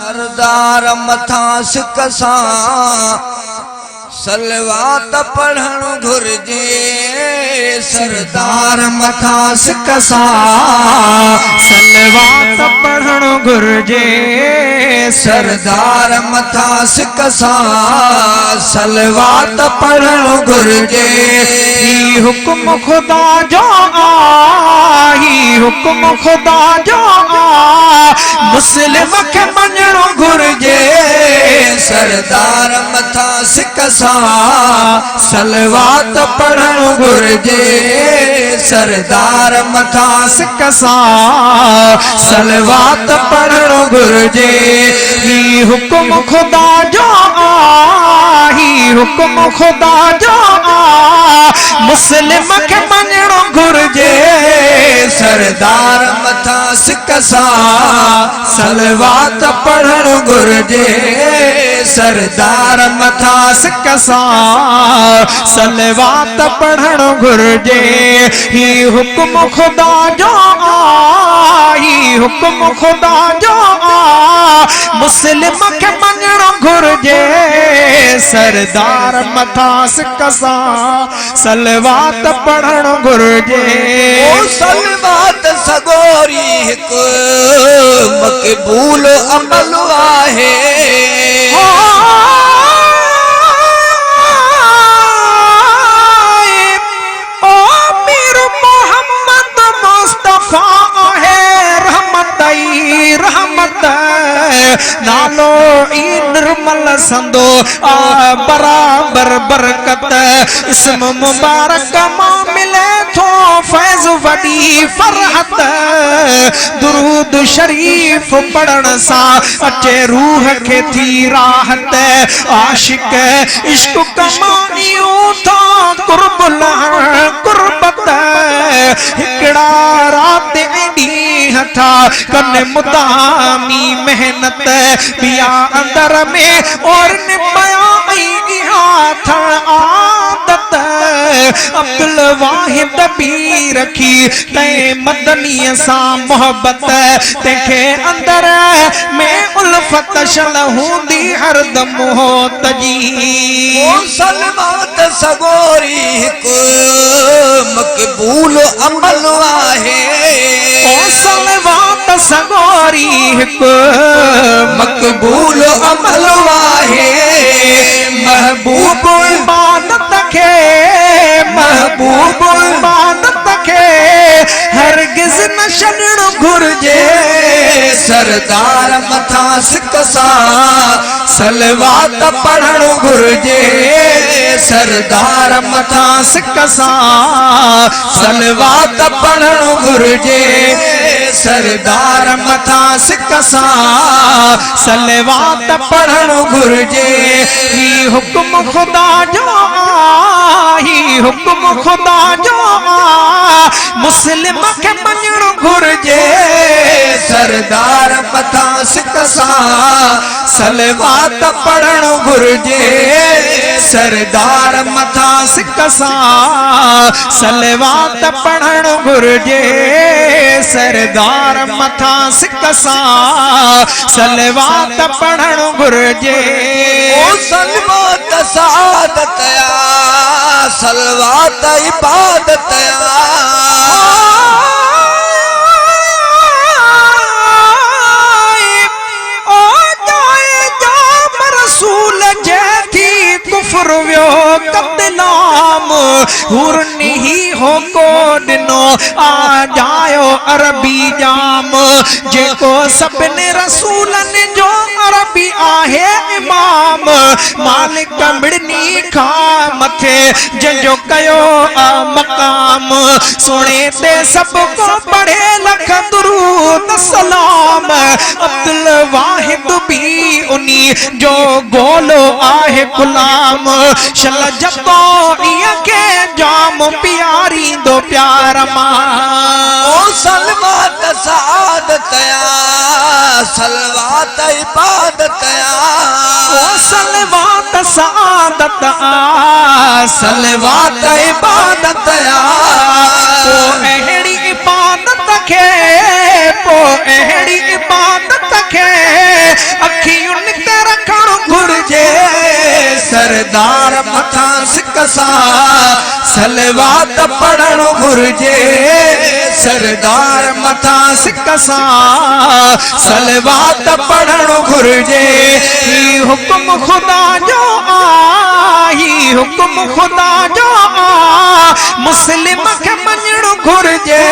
सरदार मथा सिकसा सलवात पढ़ण घुर्जे सरदार मथा सिकसा सलवात पढ़ण घुर्जे सरदार मथा सिकसा सलवात पढ़ण घुर्जे ही हुक्म खुदा जो ही हुक्म खुदा जो मुस्लिम के मञणो घुर्जे सरदार मथा सिकसा सलवात पढ़ण घुर्जे सरदार मथा सिकसा सलवात पढ़ण घुर्जे ही हुक्म खुदा जो ही हुक्म खुदा जो मुस्लिम के मञणो घुर्जे सरदार मथा सिकसा सलवात पढ़ण घुर्जे सरदार मथा सिकसा सलवात पढ़ण घुर्जे ही हुक्म खुदा जो ही हुक्म खुदा जो मुस्लिम के मञणो घुर्जे सरदार मथा सिकसा सलवात पढ़ण घुर्जे ओ सलवात सगोरी हिक मक़बूल अमल आहे ओ मीर मोहम्मद मुस्तफा है रहमतई रहमत नालो ई निर्मल संदो बराबर बरकत इसम मुबारक मां मिले थो फैज वडी फरहत दुरूद शरीफ पढ़ण सा अचे रूह के थी राहत आशिक इश्क कमानियो था कुर्बल कुर्बत हिकड़ा रात एडी हथा कने मुदामी मेहनत पिया अंदर में और निपया था आदत अब्दुल वाहिद भी रखी ते मदनी सा मोहब्बत तेखे अंदर में उल्फत शल हूंदी हरदम होत जी ओ सलवात सगोरी हिक मक़बूल अमल आहे ओ सलवात सगोरी हिक मक़बूल अमल आहे महबूब इबादत के महबूब इबादत के हरगिज न छॾणु घुर्जे सरदार मथा सिकसा सलवात पढ़ण घुर्जे सरदार मथा सिकसा सलवात पढ़ण घुर्जे सरदार मथा सिकसा सलवात पढ़ण घुर्जे ही हुक्म खुदा जो ही हुक्म खुदा जो मुस्लिम के मञणो घुर्जे सरदार मथा सिकसा सलवात पढ़ण घुर्जे सरदार मथा सिकसा सलवात पढ़ण घुर्जे सरदार मथा सिकसा सलवात पढ़ण घुर्जे ओ सलवात सादत सलवात इबादत रसूल जैथी कुफ्र व्यो कतलाम हुरनी ही हो को दिनो आ जायो अरबी जाम जेको सबने रसूलन जो अरबी आहे इमाम मालिक मिड़नी खा मथे जंजो कयो मकाम सुने ते सबको पढ़े लख दुरूद सलाम अब्दुल वाहिद भी उनी जो गोलो आहे गुलाम शल जतो इया के जाम प्यारी दो प्यार मां ओ सलवात सादत सलवात इबादत ओ सलवात सादत सलवात इबादत ओ अहड़ी इबादत के पो अहड़ी इबादत के सरदार मथा सिकसा सलवात पढ़ण घुर्जे सरदार मथा सिकसा सलवात पढ़ण घुर्जे ही हुक्म खुदा जो ही हुक्म खुदा जो मुस्लिम के मञण घुर्जे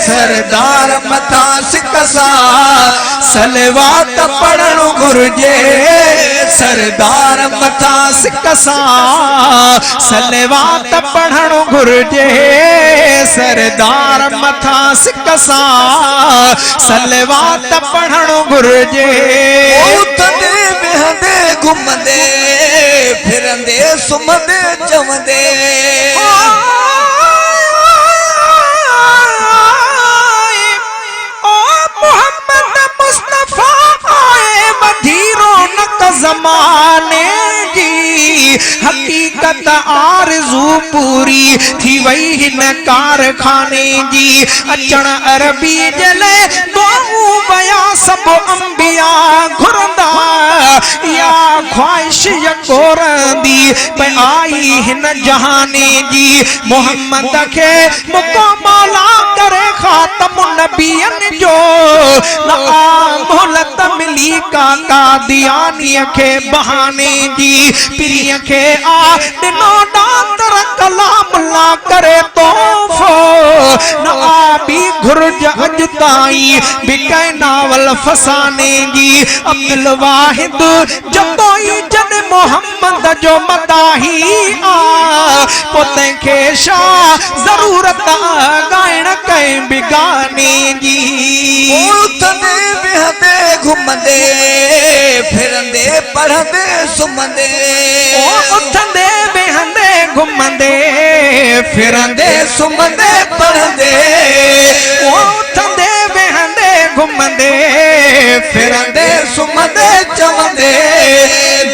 सरदार मथा सिकसा सलवात पढ़ण घुर्जे सरदार मथा सिकसा सलवात पढ़ण घुर्जे सरदार मथा सिकसा सलवात पढ़ण घुर्जे उथंदे वेहंदे घुमंदे फिरंदे सुम्हंदे चवंदे ज़माने जी हकीकत आरज़ू पूरी थी वई हिन कारखाने जी अचण अरबी जले दुआऊं वया सब अंबिया घुरंदा या ख्वाहिश यकोरंदी पे आई हिन जहाने जी मोहम्मद के मुकमला करे खातम नबियन जो ना मोहलत मिली काका दियानी के बहाने जी पिरिय के आ दिनो डातर कलाम ला करे तोफो न आबी घुर्ज अजताई बिकै नावल फसाने जी अब्दुल वाहिद जतोई जन मोहम्मद जो मदाही आ पोते के शाह जरूरत गायण कई बिगाने जी उथंदे वेहंदे घुमंदे फिरंदे पढ़ंदे सुम्हंदे उथंदे वेहंदे घुमंदे फिरंदे सुम्हंदे पढ़ंदे उथंदे वेहंदे घुमंदे फिरंदे सुम्हंदे चवंदे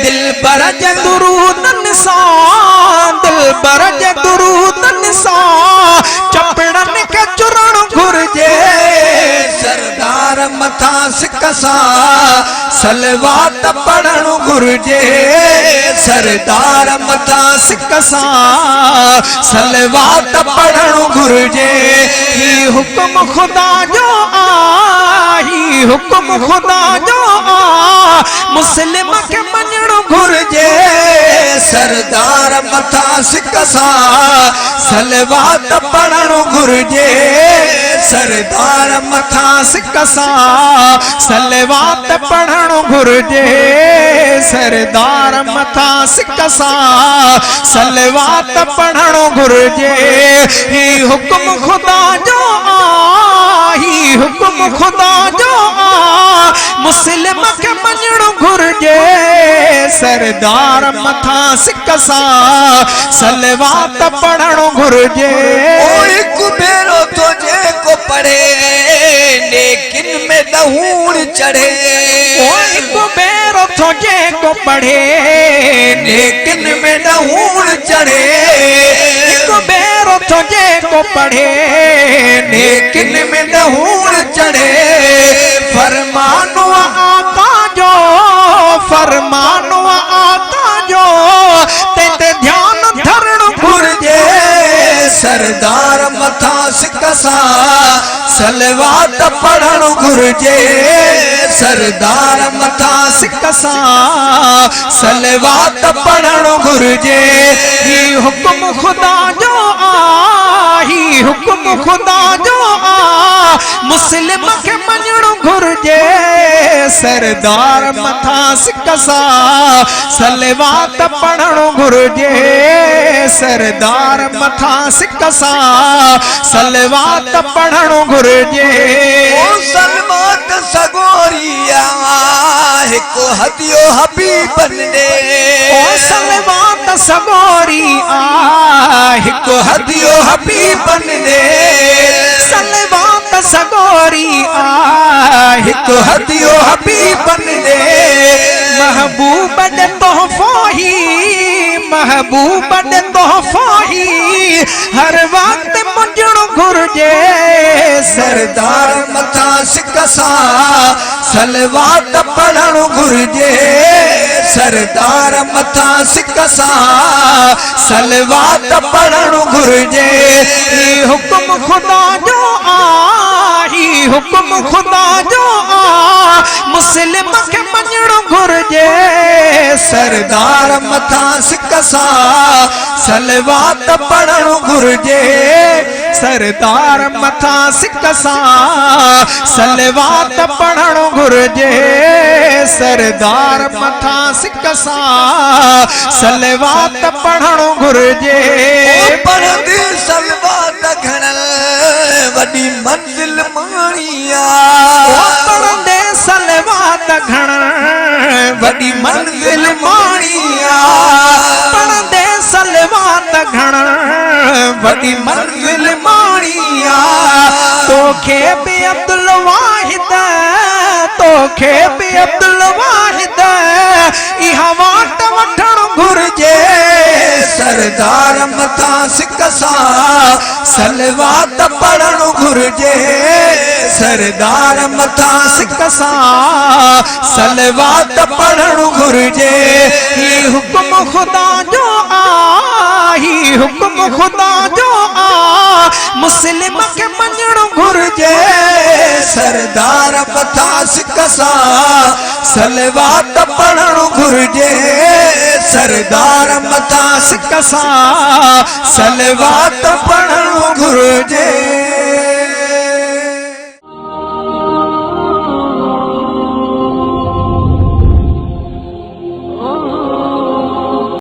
दिल बर दुरूद निशान दिल बर दुरूद निशान चपड़न के चुरण घुर्जे सरदार मथा सिकसा सलवात पढ़ण घुर्जे सरदार मथा सिकसा सलवात पढ़ण घुर्जे ही हुक्म खुदा जो ही हुक्म खुदा जो मुस्लिम के मञण घुर्जे सरदार मथा सिकसा सलवात पढ़ण घुर्जे सरदार मथा सिकसा सलवात पढ़ण घुर्जे सरदार मथा सिकसा सलवात पढ़ण घुर्जे ही हुक्म खुदा जो ही हुक्म खुदा जो मुस्लिम के मञण घुर्जे सरदार मथा सिकसा सलवात पढ़ण घुर्जे ओ एक भेरो तो जे को पढ़े लेकिन में दहूड़ चढ़े ओ एक भेरो तो जे को पढ़े लेकिन में दहूड़ चढ़े एक भेरो तो जे को पढ़े लेकिन में दहूड़ चढ़े फरमानो आका जो फरमानो आका जो ते ध्यान धरण घुर्जे सरदार मथा सिकसा सलवात पढ़ण घुर्जे सरदार मथा सिकसा सलवात पढ़ण घुर्जे ही हुक्म खुदा जो ही हुक्म खुदा जो मुस्लिम के मञण घुर्जे सरदार मथा सिकसा सलवात पढ़ण घुर्जे सरदार मथा सिकसा सलवात पढ़ण घुर्जे सलवात सगोरिया हिकु हदियो हबीबन ने ओ सलवात सगोरी हिकु हदियो हबीबन ने सलवात सगोरी हिकु हदियो हबीबन ने महबूब ने तोहफो ही महबूब ने तोहफो ही हर वक्त मुंझण घुर्जे सरदार मथा सिकसा सलवात पढ़ण घुर्जे सरदार मथा सिक सां सलवात पढ़णु घुर्जे। ही हुक्म खुदा जो ही हुक्म खुदा जो मुस्लिम के मञणु घुर्जे। सरदार मथा सिक सां सलवात पढ़णु घुर्जे। सरदार मथा सिक सां सलवात पढ़णु घुर्जे। सरदार मथा सिक सां सलवात पढ़णु घुर्जे। पढ़ंदे सलवात घणल वॾी मंज़िल माणिया। पढ़ंदे सलवात घणल वॾी मंज़िल माणिया। पढ़ंदे सलवात घणल वॾी मंज़िल माणिया। तोखे बि अब्दुल वाहिद तोखे बि अब्दुल वाहिद इहा वाट वठणु घुर्जे। सरदार मथा सिक सां सलवात पढ़णु घुर्जे। सरदार मथा सिक सां सलवात पढ़णु घुर्जे। ही हुक्म खुदा जो ही हुक्म खुदा जो मुस्लिम के मञणु घुर्जे। सरदार मथा सिक सां सलवात पढ़णु घुर्जे। सरदार मथा सिक सां सलवात पढ़णु घुर्जे।